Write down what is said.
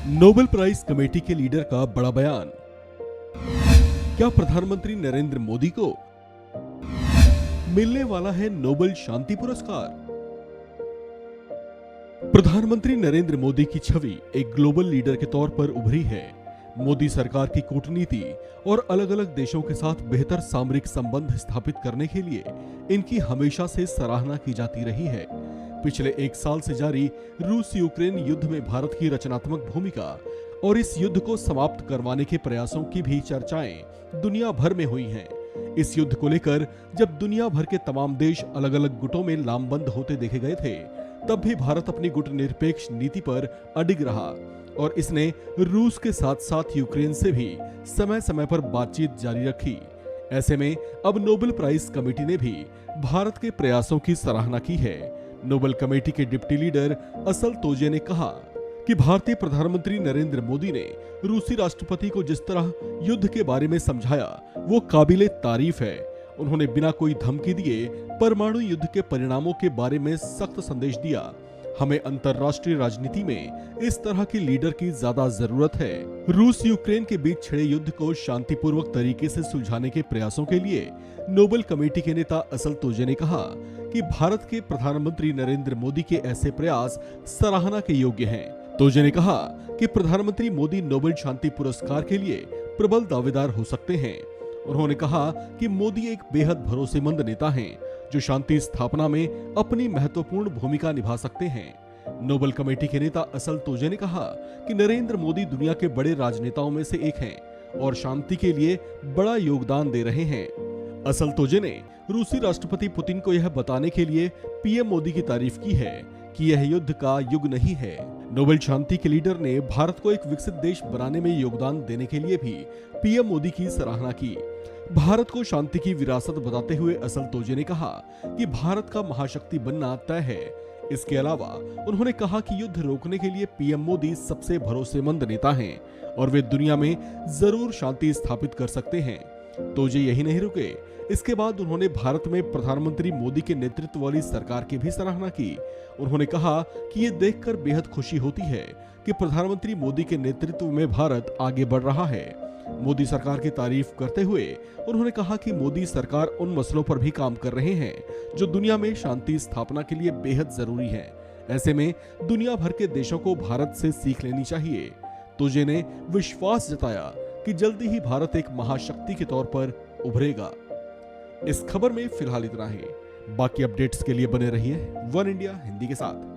Nobel prize committee के leader का बड़ा बयान। क्या प्रधानमंत्री नरेंद्र मोदी को मिलने वाला है नोबेल शांति पुरस्कार? प्रधानमंत्री नरेंद्र मोदी की छवि एक ग्लोबल लीडर के तौर पर उभरी है। मोदी सरकार की कूटनीति और अलग अलग देशों के साथ बेहतर सामरिक संबंध स्थापित करने के लिए इनकी हमेशा से सराहना की जाती रही है। पिछले एक साल से जारी रूस यूक्रेन युद्ध में भारत की रचनात्मक भूमिका और इस युद्ध को समाप्त करवाने के प्रयासों की भी चर्चाएं दुनिया भर में हुई हैं। इस युद्ध को लेकर जब दुनिया भर के तमाम देश अलग अलग गुटों में लामबंद होते देखे गए थे, तब भी भारत अपनी गुट निरपेक्ष नीति पर अडिग रहा और इसने रूस के साथ साथ यूक्रेन से भी समय समय पर बातचीत जारी रखी। ऐसे में अब नोबेल प्राइज कमेटी ने भी भारत के प्रयासों की सराहना की है। नोबेल कमेटी के डिप्टी लीडर असल तोजे ने कहा कि भारतीय प्रधानमंत्री नरेंद्र मोदी ने रूसी राष्ट्रपति को जिस तरह युद्ध के बारे में समझाया, वो काबिले तारीफ है। उन्होंने बिना कोई धमकी दिए परमाणु युद्ध के परिणामों के बारे में सख्त संदेश दिया। हमें अंतर्राष्ट्रीय राजनीति में इस तरह की लीडर की ज्यादा जरूरत है। रूस यूक्रेन के बीच छिड़े युद्ध को शांतिपूर्वक तरीके से सुलझाने के प्रयासों के लिए नोबेल कमेटी के नेता असल तोजे ने कहा कि भारत के प्रधानमंत्री नरेंद्र मोदी के ऐसे प्रयास सराहना के योग्य हैं। तोजे ने कहा कि प्रधानमंत्री मोदी नोबेल शांति पुरस्कार के लिए प्रबल दावेदार हो सकते हैं। उन्होंने कहा कि मोदी एक बेहद भरोसेमंद नेता हैं, जो शांति स्थापना में अपनी महत्वपूर्ण भूमिका निभा सकते हैं। नोबेल कमेटी के नेता असल तोजे ने कहा कि नरेंद्र मोदी दुनिया के बड़े राजनेताओं में से एक हैं और शांति के लिए बड़ा योगदान दे रहे हैं। असल तोजे ने रूसी राष्ट्रपति पुतिन को यह बताने के लिए पीएम मोदी की तारीफ की है कि यह युद्ध का युग नहीं है। नोबेल शांति के लीडर ने भारत को एक विकसित देश बनाने में योगदान देने के लिए भी पीएम मोदी की सराहना की। भारत को शांति की विरासत बताते हुए असल तोजे ने कहा कि भारत का महाशक्ति बनना तय है। इसके अलावा उन्होंने कहा कि युद्ध रोकने के लिए पीएम मोदी सबसे भरोसेमंद नेता हैं और वे दुनिया में जरूर शांति स्थापित कर सकते हैं। तोजे यही नहीं रुके, इसके बाद उन्होंने भारत में प्रधानमंत्री मोदी के नेतृत्व वाली सरकार की भी सराहना की। उन्होंने कहा कि ये देखकर बेहद खुशी होती है कि प्रधानमंत्री मोदी के नेतृत्व में भारत आगे बढ़ रहा है। मोदी सरकार की तारीफ करते हुए उन्होंने कहा कि मोदी सरकार उन मसलों पर भी काम कर रहे हैं जो दुनिया में शांति स्थापना के लिए बेहद जरूरी है। ऐसे में दुनिया भर के देशों को भारत से सीख लेनी चाहिए। तोजे ने विश्वास जताया कि जल्दी ही भारत एक महाशक्ति के तौर पर उभरेगा। इस खबर में फिलहाल इतना ही। बाकी अपडेट्स के लिए बने रहिए वन इंडिया हिंदी के साथ।